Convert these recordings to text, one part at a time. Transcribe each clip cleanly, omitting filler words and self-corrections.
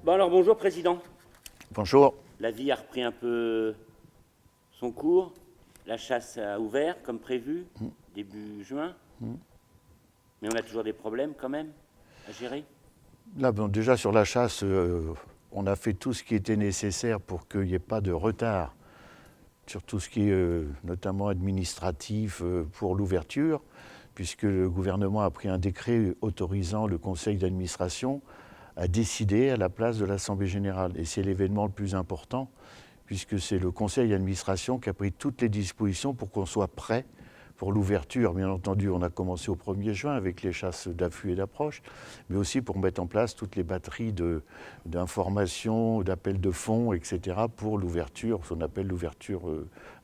Bon alors bonjour Président. Bonjour. La vie a repris un peu son cours. La chasse a ouvert comme prévu, début juin. Mais on a toujours des problèmes quand même à gérer. Là, bon, déjà sur la chasse, on a fait tout ce qui était nécessaire pour qu'il n'y ait pas de retard sur tout ce qui est notamment administratif pour l'ouverture, puisque le gouvernement a pris un décret autorisant le conseil d'administration à décider à la place de l'Assemblée générale. Et c'est l'événement le plus important, puisque c'est le conseil d'administration qui a pris toutes les dispositions pour qu'on soit prêt pour l'ouverture. Bien entendu, on a commencé au 1er juin avec les chasses d'affût et d'approche, mais aussi pour mettre en place toutes les batteries d'informations, d'appels de fonds, etc. pour l'ouverture, ce qu'on appelle l'ouverture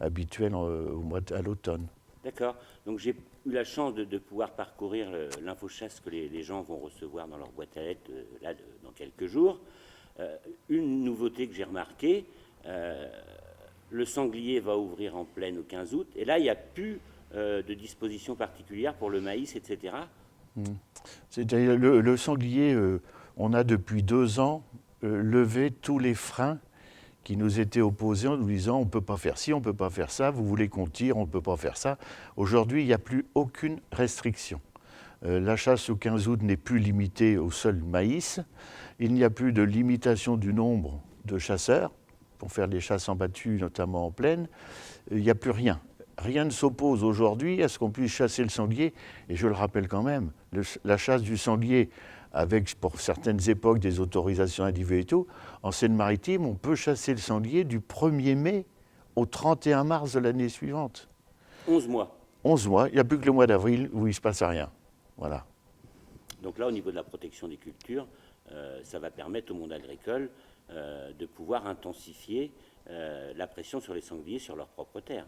habituelle à l'automne. D'accord. Donc j'ai eu la chance de pouvoir parcourir l'infochasse que les gens vont recevoir dans leur boîte à lettres dans quelques jours. Une nouveauté que j'ai remarquée, le sanglier va ouvrir en plaine au 15 août, et là il n'y a plus de dispositions particulières pour le maïs, etc. C'est-à-dire le sanglier, on a depuis 2 ans levé tous les freins qui nous étaient opposés en nous disant on ne peut pas faire ci, on ne peut pas faire ça, vous voulez qu'on tire, on ne peut pas faire ça. Aujourd'hui, il n'y a plus aucune restriction. La chasse au 15 août n'est plus limitée au seul maïs. Il n'y a plus de limitation du nombre de chasseurs pour faire des chasses en battue, notamment en plaine. Il n'y a plus rien. Rien ne s'oppose aujourd'hui à ce qu'on puisse chasser le sanglier. Et je le rappelle quand même, la chasse du sanglier, avec pour certaines époques des autorisations individuelles et tout, en Seine-Maritime, on peut chasser le sanglier du 1er mai au 31 mars de l'année suivante. 11 mois. 11 mois, il n'y a plus que le mois d'avril où il ne se passe rien. Voilà. Donc là, au niveau de la protection des cultures, ça va permettre au monde agricole de pouvoir intensifier la pression sur les sangliers sur leur propre terre.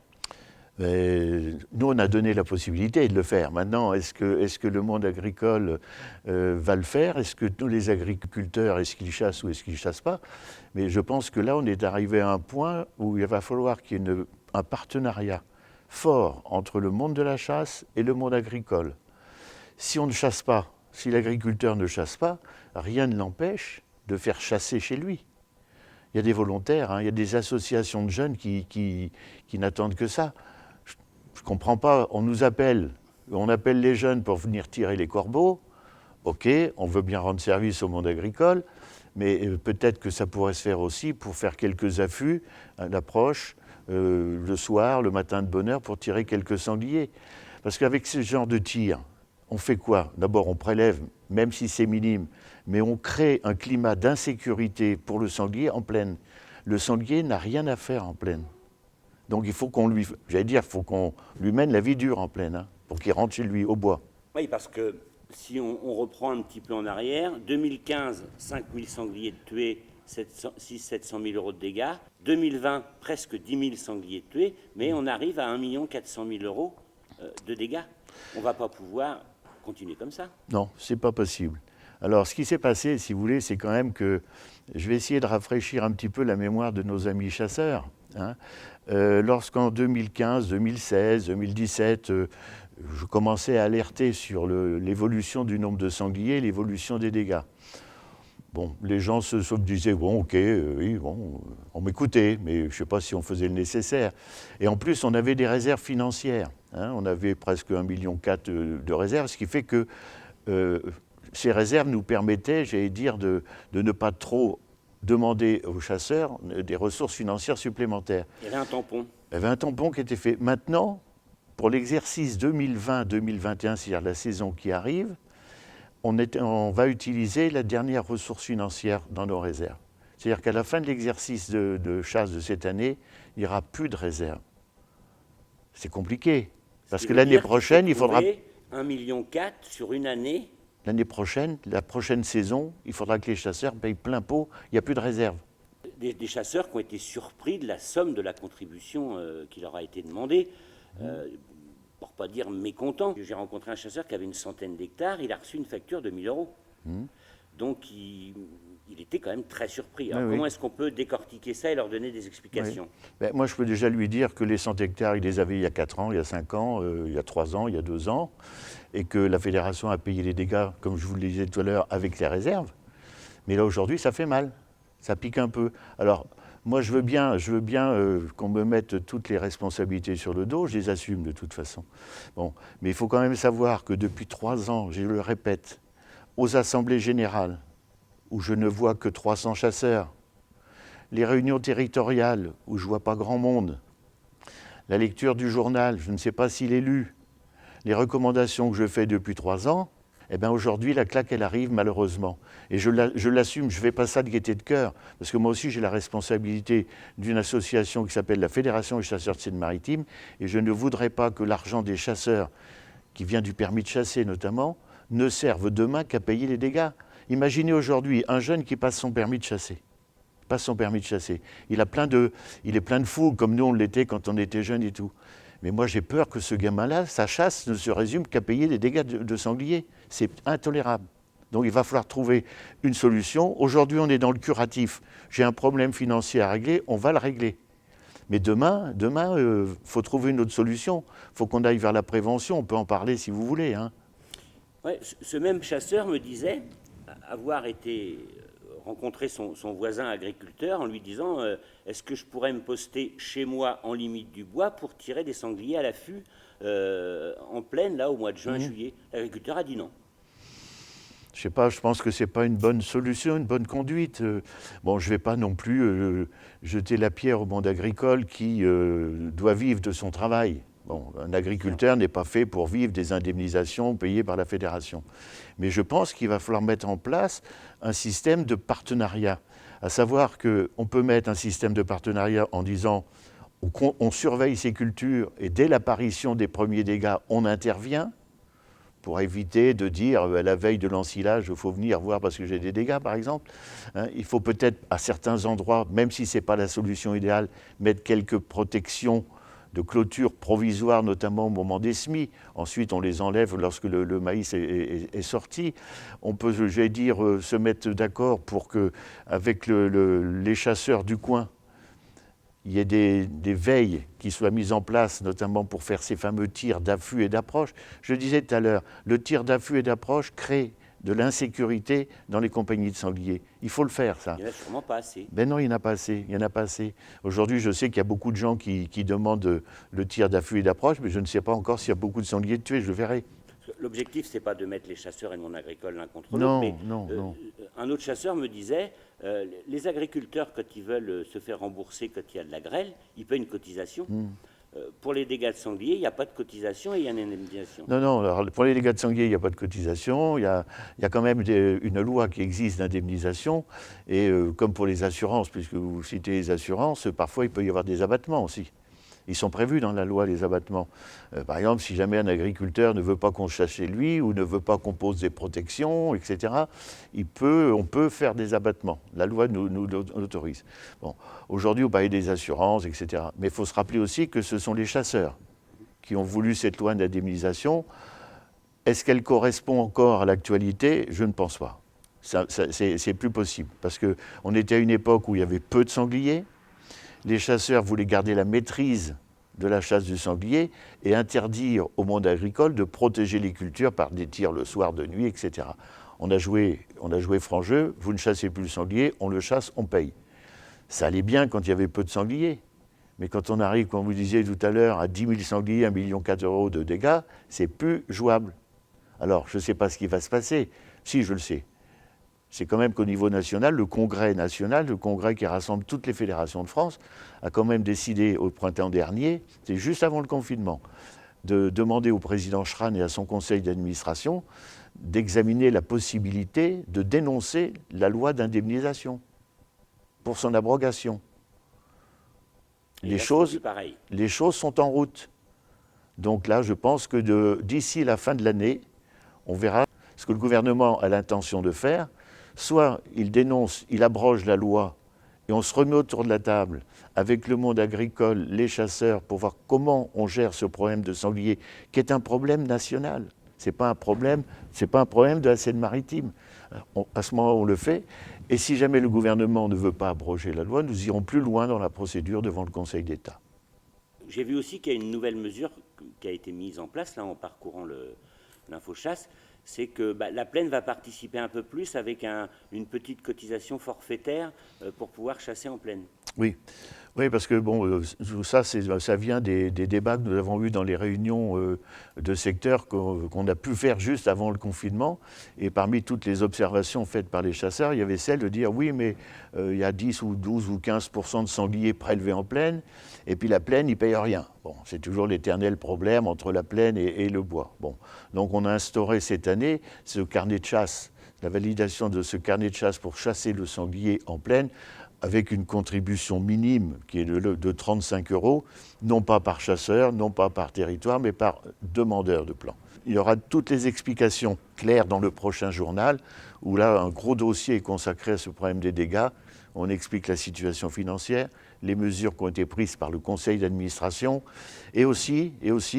Nous, on a donné la possibilité de le faire. Maintenant, est-ce que le monde agricole va le faire? Est-ce que tous les agriculteurs, est-ce qu'ils chassent ou est-ce qu'ils ne chassent pas? Mais je pense que là, on est arrivé à un point où il va falloir qu'il y ait un partenariat fort entre le monde de la chasse et le monde agricole. Si on ne chasse pas, si l'agriculteur ne chasse pas, rien ne l'empêche de faire chasser chez lui. Il y a des volontaires, hein, il y a des associations de jeunes qui n'attendent que ça. Je ne comprends pas, on appelle les jeunes pour venir tirer les corbeaux. Ok, on veut bien rendre service au monde agricole, mais peut-être que ça pourrait se faire aussi pour faire quelques affûts à l'approche, le soir, le matin de bonne heure, pour tirer quelques sangliers. Parce qu'avec ce genre de tir, on fait quoi? D'abord, on prélève, même si c'est minime, mais on crée un climat d'insécurité pour le sanglier en plaine. Le sanglier n'a rien à faire en plaine. Donc il faut qu'on lui mène la vie dure en plaine, hein, pour qu'il rentre chez lui au bois. Oui, parce que si on reprend un petit peu en arrière, 2015, 5 000 sangliers tués, 700 000 euros de dégâts. 2020, presque 10 000 sangliers tués, mais on arrive à 1 400 000 euros de dégâts. On ne va pas pouvoir continuer comme ça. Non, ce n'est pas possible. Alors, ce qui s'est passé, si vous voulez, c'est quand même que je vais essayer de rafraîchir un petit peu la mémoire de nos amis chasseurs. Hein. Lorsqu'en 2015, 2016, 2017, je commençais à alerter sur l'évolution du nombre de sangliers, l'évolution des dégâts. Bon, les gens se disaient, bon, ok, oui, bon, on m'écoutait, mais je ne sais pas si on faisait le nécessaire. Et en plus, on avait des réserves financières. Hein, on avait presque 1,4 million de réserves, ce qui fait que ces réserves nous permettaient, j'allais dire, de ne pas trop demander aux chasseurs des ressources financières supplémentaires. Il y avait un tampon. Il y avait un tampon qui était fait. Maintenant, pour l'exercice 2020-2021, c'est-à-dire la saison qui arrive, on va utiliser la dernière ressource financière dans nos réserves. C'est-à-dire qu'à la fin de l'exercice de chasse de cette année, il n'y aura plus de réserve. C'est compliqué, parce que l'année prochaine, il faudra... 1,4 million sur une année. L'année prochaine, la prochaine saison, il faudra que les chasseurs payent plein pot, il n'y a plus de réserve. Des chasseurs qui ont été surpris de la somme de la contribution qui leur a été demandée. Pour ne pas dire mécontent. J'ai rencontré un chasseur qui avait une centaine d'hectares, il a reçu une facture de 1 000 euros. Donc il était quand même très surpris. Alors comment est-ce qu'on peut décortiquer ça et leur donner des explications? Moi, je peux déjà lui dire que les 100 hectares, il les avait il y a 4 ans, il y a 5 ans, il y a 3 ans, il y a 2 ans, et que la fédération a payé les dégâts, comme je vous le disais tout à l'heure, avec les réserves. Mais là, aujourd'hui, ça fait mal. Ça pique un peu. Alors, moi, je veux bien qu'on me mette toutes les responsabilités sur le dos, je les assume de toute façon. Bon, mais il faut quand même savoir que depuis 3 ans, je le répète, aux assemblées générales, où je ne vois que 300 chasseurs, les réunions territoriales, où je ne vois pas grand monde, la lecture du journal, je ne sais pas s'il est lu, les recommandations que je fais depuis 3 ans, eh bien aujourd'hui, la claque, elle arrive malheureusement. Et je l'assume, je ne fais pas ça de gaieté de cœur, parce que moi aussi, j'ai la responsabilité d'une association qui s'appelle la Fédération des chasseurs de Seine-Maritime, et je ne voudrais pas que l'argent des chasseurs, qui vient du permis de chasser notamment, ne serve demain qu'à payer les dégâts. Imaginez aujourd'hui un jeune qui passe son permis de chasser. Il est plein de fougue, comme nous on l'était quand on était jeune et tout. Mais moi, j'ai peur que ce gamin-là, sa chasse ne se résume qu'à payer les dégâts de sanglier. C'est intolérable. Donc il va falloir trouver une solution. Aujourd'hui, on est dans le curatif. J'ai un problème financier à régler, on va le régler. Mais demain, faut trouver une autre solution. Il faut qu'on aille vers la prévention. On peut en parler si vous voulez. Hein. Ouais, ce même chasseur me disait avoir été rencontrer son voisin agriculteur en lui disant est-ce que je pourrais me poster chez moi en limite du bois pour tirer des sangliers à l'affût en plaine, là, au mois de juin, juillet. L'agriculteur a dit non. Je sais pas, je pense que c'est pas une bonne solution, une bonne conduite. Bon, je vais pas non plus jeter la pierre au monde agricole qui doit vivre de son travail. Bon, un agriculteur n'est pas fait pour vivre des indemnisations payées par la fédération. Mais je pense qu'il va falloir mettre en place un système de partenariat. À savoir qu'on peut mettre un système de partenariat en disant on surveille ces cultures et dès l'apparition des premiers dégâts, on intervient pour éviter de dire à la veille de l'ensilage, il faut venir voir parce que j'ai des dégâts, par exemple. Hein, il faut peut-être à certains endroits, même si ce n'est pas la solution idéale, mettre quelques protections de clôture provisoire, notamment au moment des semis. Ensuite, on les enlève lorsque le maïs est sorti. On peut, j'allais dire, se mettre d'accord pour que, avec les chasseurs du coin, il y ait des veilles qui soient mises en place, notamment pour faire ces fameux tirs d'affût et d'approche. Je disais tout à l'heure, le tir d'affût et d'approche crée de l'insécurité dans les compagnies de sangliers. Il faut le faire, ça. Il n'y en a sûrement pas assez. Ben non, il n'y en a pas assez. Il n'y en a pas assez. Aujourd'hui, je sais qu'il y a beaucoup de gens qui demandent le tir d'affût et d'approche, mais je ne sais pas encore s'il y a beaucoup de sangliers tués, je le verrai. L'objectif, ce n'est pas de mettre les chasseurs et le monde agricole l'un contre Non, l'autre, mais non. Un autre chasseur me disait, les agriculteurs, quand ils veulent se faire rembourser quand il y a de la grêle, ils paient une cotisation. Pour les dégâts de sanglier, il n'y a pas de cotisation et il y a une indemnisation. Non, alors pour les dégâts de sanglier, il n'y a pas de cotisation. Il y a quand même une loi qui existe d'indemnisation. Et comme pour les assurances, puisque vous citez les assurances, parfois il peut y avoir des abattements aussi. Ils sont prévus dans la loi, les abattements. Par exemple, si jamais un agriculteur ne veut pas qu'on chasse chez lui ou ne veut pas qu'on pose des protections, etc., on peut faire des abattements. La loi nous l'autorise. Bon, aujourd'hui, on parle des assurances, etc. Mais il faut se rappeler aussi que ce sont les chasseurs qui ont voulu cette loi d'indemnisation. Est-ce qu'elle correspond encore à l'actualité ? Je ne pense pas. C'est plus possible. Parce qu'on était à une époque où il y avait peu de sangliers. Les chasseurs voulaient garder la maîtrise de la chasse du sanglier et interdire au monde agricole de protéger les cultures par des tirs le soir, de nuit, etc. On a joué franc jeu, vous ne chassez plus le sanglier, on le chasse, on paye. Ça allait bien quand il y avait peu de sangliers. Mais quand on arrive, comme vous disiez tout à l'heure, à 10 000 sangliers, 1,4 million de dégâts, c'est plus jouable. Alors, je ne sais pas ce qui va se passer. Si, je le sais. C'est quand même qu'au niveau national, le congrès national, le congrès qui rassemble toutes les fédérations de France, a quand même décidé au printemps dernier, c'est juste avant le confinement, de demander au président Schrane et à son conseil d'administration d'examiner la possibilité de dénoncer la loi d'indemnisation pour son abrogation. Les choses sont en route. Donc là, je pense que d'ici la fin de l'année, on verra ce que le gouvernement a l'intention de faire. Soit il dénonce, il abroge la loi et on se remet autour de la table avec le monde agricole, les chasseurs, pour voir comment on gère ce problème de sanglier, qui est un problème national. Ce n'est pas un problème de la Seine-Maritime. À ce moment, on le fait. Et si jamais le gouvernement ne veut pas abroger la loi, nous irons plus loin dans la procédure devant le Conseil d'État. J'ai vu aussi qu'il y a une nouvelle mesure qui a été mise en place là en parcourant l'infochasse, c'est que la plaine va participer un peu plus avec une petite cotisation forfaitaire pour pouvoir chasser en plaine. Oui. Oui, parce que bon, ça vient des débats que nous avons eus dans les réunions de secteur qu'on a pu faire juste avant le confinement. Et parmi toutes les observations faites par les chasseurs, il y avait celle de dire oui, mais il y a 10 ou 12 ou 15% de sangliers prélevés en plaine, et puis la plaine, ils ne payent rien. Bon, c'est toujours l'éternel problème entre la plaine et le bois. Bon, donc on a instauré cette année ce carnet de chasse, la validation de ce carnet de chasse pour chasser le sanglier en plaine, avec une contribution minime qui est de 35 €, non pas par chasseur, non pas par territoire, mais par demandeur de plan. Il y aura toutes les explications claires dans le prochain journal, où là, un gros dossier est consacré à ce problème des dégâts. On explique la situation financière, les mesures qui ont été prises par le conseil d'administration, et aussi,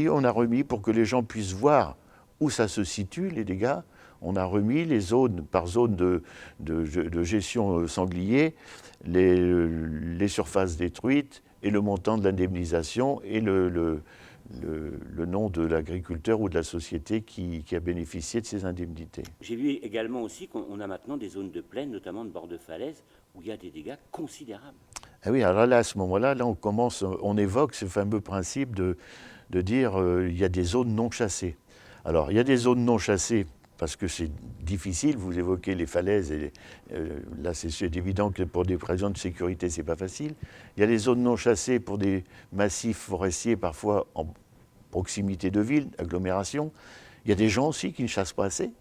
on a remis, pour que les gens puissent voir où ça se situe, les dégâts, on a remis les zones par zone de gestion sanglier, les surfaces détruites et le montant de l'indemnisation et le nom de l'agriculteur ou de la société qui a bénéficié de ces indemnités. J'ai vu également aussi qu'on a maintenant des zones de plaine, notamment de bord de falaise, où il y a des dégâts considérables. Ah oui, alors là, à ce moment-là, on évoque ce fameux principe de dire il y a des zones non chassées. Alors, il y a des zones non chassées parce que c'est difficile, vous évoquez les falaises, et là c'est évident que pour des raisons de sécurité, c'est pas facile. Il y a les zones non chassées pour des massifs forestiers, parfois en proximité de villes, agglomérations. Il y a des gens aussi qui ne chassent pas assez,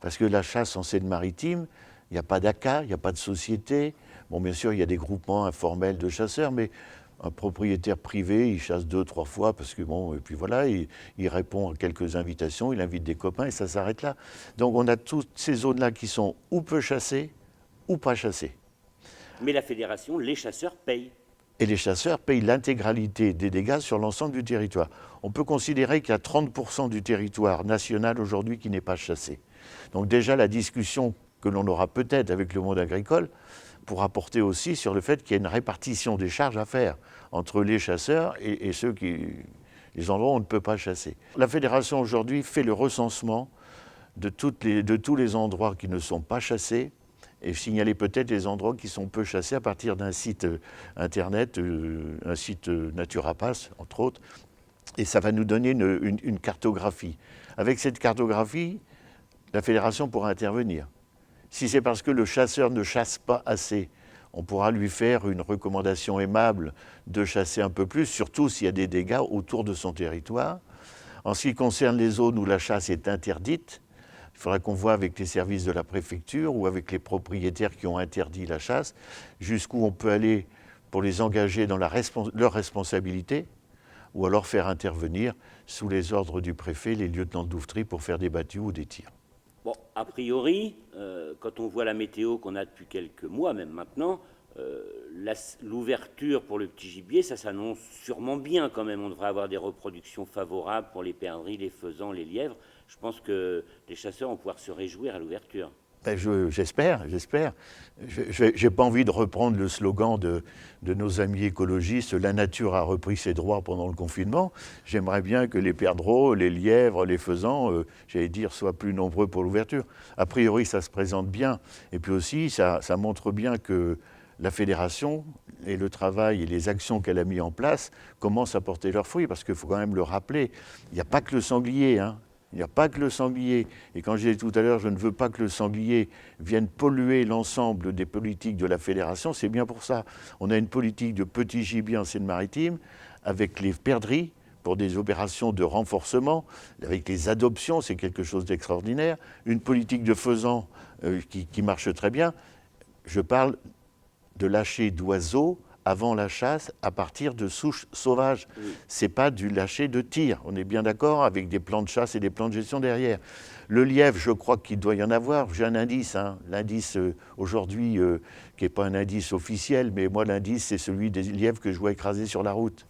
parce que la chasse en Seine-Maritime, il n'y a pas d'ACA, il n'y a pas de société. Bon, bien sûr, il y a des groupements informels de chasseurs, mais un propriétaire privé, il chasse 2-3 fois parce que bon, et puis voilà, il répond à quelques invitations, il invite des copains et ça s'arrête là. Donc on a toutes ces zones-là qui sont ou peu chassées ou pas chassées. Mais la fédération, les chasseurs payent. Et les chasseurs payent l'intégralité des dégâts sur l'ensemble du territoire. On peut considérer qu'il y a 30% du territoire national aujourd'hui qui n'est pas chassé. Donc déjà la discussion que l'on aura peut-être avec le monde agricole pour apporter aussi sur le fait qu'il y a une répartition des charges à faire entre les chasseurs et les endroits où on ne peut pas chasser. La fédération aujourd'hui fait le recensement de tous les endroits qui ne sont pas chassés et signaler peut-être les endroits qui sont peu chassés à partir d'un site internet, un site Naturapass entre autres, et ça va nous donner une cartographie. Avec cette cartographie, la fédération pourra intervenir. Si c'est parce que le chasseur ne chasse pas assez, on pourra lui faire une recommandation aimable de chasser un peu plus, surtout s'il y a des dégâts autour de son territoire. En ce qui concerne les zones où la chasse est interdite, il faudra qu'on voit avec les services de la préfecture ou avec les propriétaires qui ont interdit la chasse, jusqu'où on peut aller pour les engager dans leur responsabilité, ou alors faire intervenir sous les ordres du préfet les lieutenants de louveterie pour faire des battues ou des tirs. Bon, a priori, quand on voit la météo qu'on a depuis quelques mois, même maintenant, l'ouverture pour le petit gibier, ça s'annonce sûrement bien quand même. On devrait avoir des reproductions favorables pour les perdrix, les faisans, les lièvres. Je pense que les chasseurs vont pouvoir se réjouir à l'ouverture. Ben j'espère. Je n'ai pas envie de reprendre le slogan de nos amis écologistes, la nature a repris ses droits pendant le confinement. J'aimerais bien que les perdreaux, les lièvres, les faisans, j'allais dire, soient plus nombreux pour l'ouverture. A priori, ça se présente bien. Et puis aussi, ça montre bien que la fédération et le travail et les actions qu'elle a mis en place commencent à porter leurs fruits. Parce qu'il faut quand même le rappeler, il n'y a pas que le sanglier, hein. Il n'y a pas que le sanglier. Et quand je disais tout à l'heure, je ne veux pas que le sanglier vienne polluer l'ensemble des politiques de la fédération, c'est bien pour ça. On a une politique de petit gibier en Seine-Maritime avec les perdrix pour des opérations de renforcement, avec les adoptions, c'est quelque chose d'extraordinaire. Une politique de faisans qui marche très bien. Je parle de lâcher d'oiseaux avant la chasse à partir de souches sauvages. Oui. Ce n'est pas du lâcher de tir. On est bien d'accord avec des plans de chasse et des plans de gestion derrière. Le lièvre, je crois qu'il doit y en avoir. J'ai un indice. Hein. L'indice aujourd'hui, qui n'est pas un indice officiel, mais moi l'indice, c'est celui des lièvres que je vois écrasés sur la route.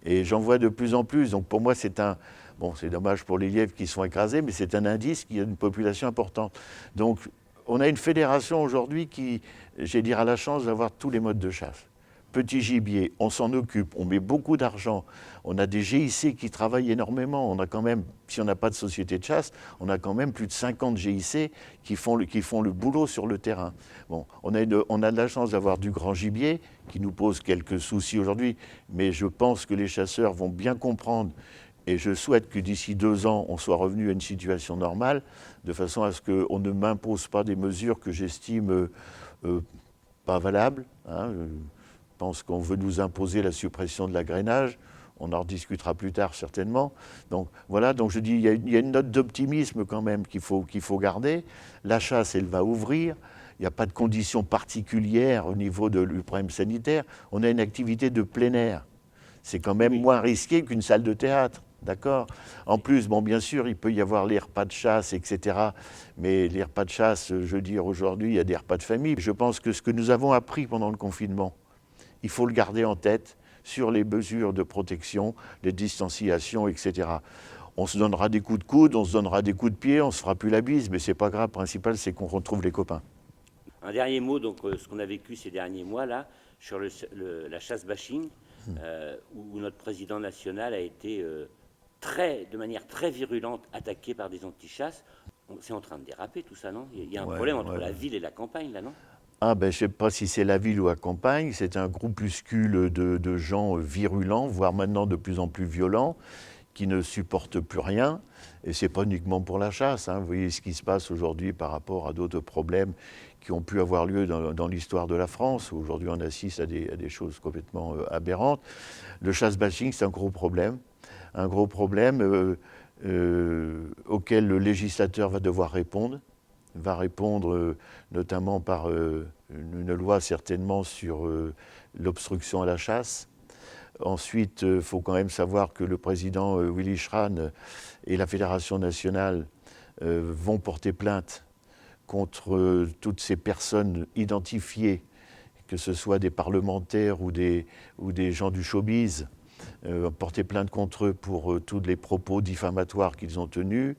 Et j'en vois de plus en plus. Donc pour moi, c'est un... Bon, c'est dommage pour les lièvres qui sont écrasés, mais c'est un indice qu'il y a une population importante. Donc on a une fédération aujourd'hui qui, j'ai dire, a la chance d'avoir tous les modes de chasse. petit gibier, on s'en occupe, on met beaucoup d'argent, on a des GIC qui travaillent énormément, on a quand même, si on n'a pas de société de chasse, on a quand même plus de 50 GIC qui font le boulot sur le terrain. Bon, on a de la chance d'avoir du grand gibier qui nous pose quelques soucis aujourd'hui, mais je pense que les chasseurs vont bien comprendre, et je souhaite que d'ici 2 ans, on soit revenu à une situation normale, de façon à ce qu'on ne m'impose pas des mesures que j'estime pas valables. Hein. Je pense qu'on veut nous imposer la suppression de l'agrainage. On en rediscutera plus tard certainement. Donc voilà, donc je dis, il y a une note d'optimisme quand même qu'il faut garder. La chasse, elle va ouvrir. Il n'y a pas de conditions particulières au niveau du problème sanitaire. On a une activité de plein air. C'est quand même moins risqué qu'une salle de théâtre. D'accord. En plus, bon, bien sûr, il peut y avoir les repas de chasse, etc. Mais les repas de chasse, je veux dire, aujourd'hui, il y a des repas de famille. Je pense que ce que nous avons appris pendant le confinement, il faut le garder en tête sur les mesures de protection, les distanciations, etc. On se donnera des coups de coude, on se donnera des coups de pied, on se fera plus la bise, mais c'est pas grave. Le principal, c'est qu'on retrouve les copains. Un dernier mot, donc, ce qu'on a vécu ces derniers mois, là, sur la chasse bashing, où notre président national a été... de manière très virulente, attaqué par des antichasses. C'est en train de déraper tout ça, non? Il y a un problème entre la ville et la campagne, là, non? Ah ben, je ne sais pas si c'est la ville ou la campagne, c'est un groupuscule de gens virulents, voire maintenant de plus en plus violents, qui ne supportent plus rien. Et ce n'est pas uniquement pour la chasse. Hein. Vous voyez ce qui se passe aujourd'hui par rapport à d'autres problèmes qui ont pu avoir lieu dans l'histoire de la France. Aujourd'hui, on assiste à des choses complètement aberrantes. Le chasse-bashing, c'est un gros problème auquel le législateur va devoir répondre. Il va répondre notamment par une loi certainement sur l'obstruction à la chasse. Ensuite, il faut quand même savoir que le président Willy Schran et la Fédération nationale vont porter plainte contre toutes ces personnes identifiées, que ce soit des parlementaires ou des gens du showbiz, porter plainte contre eux pour tous les propos diffamatoires qu'ils ont tenus.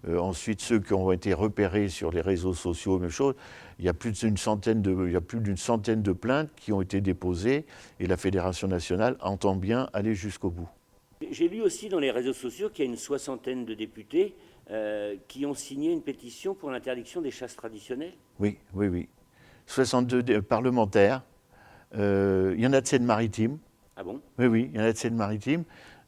Ensuite, ceux qui ont été repérés sur les réseaux sociaux, même chose. Il y a plus d'une centaine de plaintes qui ont été déposées et la Fédération nationale entend bien aller jusqu'au bout. J'ai lu aussi dans les réseaux sociaux qu'il y a une 60aine de députés qui ont signé une pétition pour l'interdiction des chasses traditionnelles. Oui. 62 parlementaires. Il y en a de Seine-Maritime. Ah bon? Oui, il y en a de Seine-Maritime.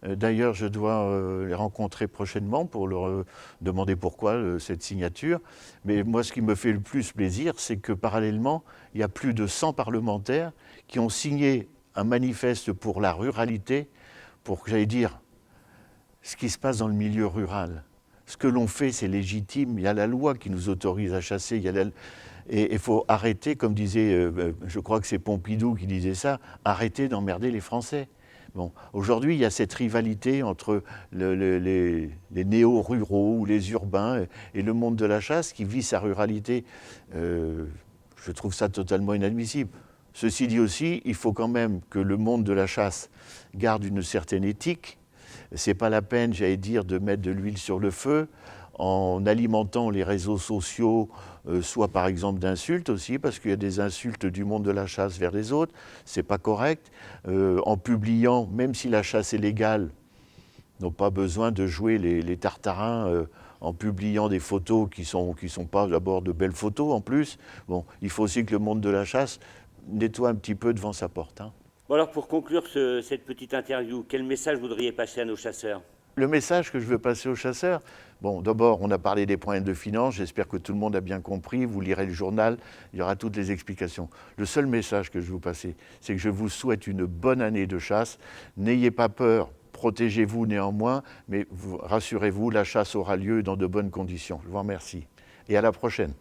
D'ailleurs, je dois les rencontrer prochainement pour leur demander pourquoi cette signature. Mais moi, ce qui me fait le plus plaisir, c'est que parallèlement, il y a plus de 100 parlementaires qui ont signé un manifeste pour la ruralité, pour, j'allais dire, ce qui se passe dans le milieu rural. Ce que l'on fait, c'est légitime. Il y a la loi qui nous autorise à chasser. Et il faut arrêter, comme disait, je crois que c'est Pompidou qui disait ça, arrêter d'emmerder les Français. Bon, aujourd'hui, il y a cette rivalité entre les néo-ruraux ou les urbains et le monde de la chasse qui vit sa ruralité. Je trouve ça totalement inadmissible. Ceci dit aussi, il faut quand même que le monde de la chasse garde une certaine éthique. Ce n'est pas la peine, j'allais dire, de mettre de l'huile sur le feu en alimentant les réseaux sociaux, soit par exemple d'insultes aussi, parce qu'il y a des insultes du monde de la chasse vers les autres, c'est pas correct. En publiant, même si la chasse est légale, n'ont pas besoin de jouer les tartarins en publiant des photos qui sont pas d'abord de belles photos en plus. Bon, il faut aussi que le monde de la chasse nettoie un petit peu devant sa porte. Hein. Bon alors pour conclure cette petite interview, quel message voudriez passer à nos chasseurs? Le message que je veux passer aux chasseurs, bon, d'abord, on a parlé des problèmes de finances, j'espère que tout le monde a bien compris, vous lirez le journal, il y aura toutes les explications. Le seul message que je veux vous passer, c'est que je vous souhaite une bonne année de chasse, n'ayez pas peur, protégez-vous néanmoins, mais rassurez-vous, la chasse aura lieu dans de bonnes conditions. Je vous remercie et à la prochaine.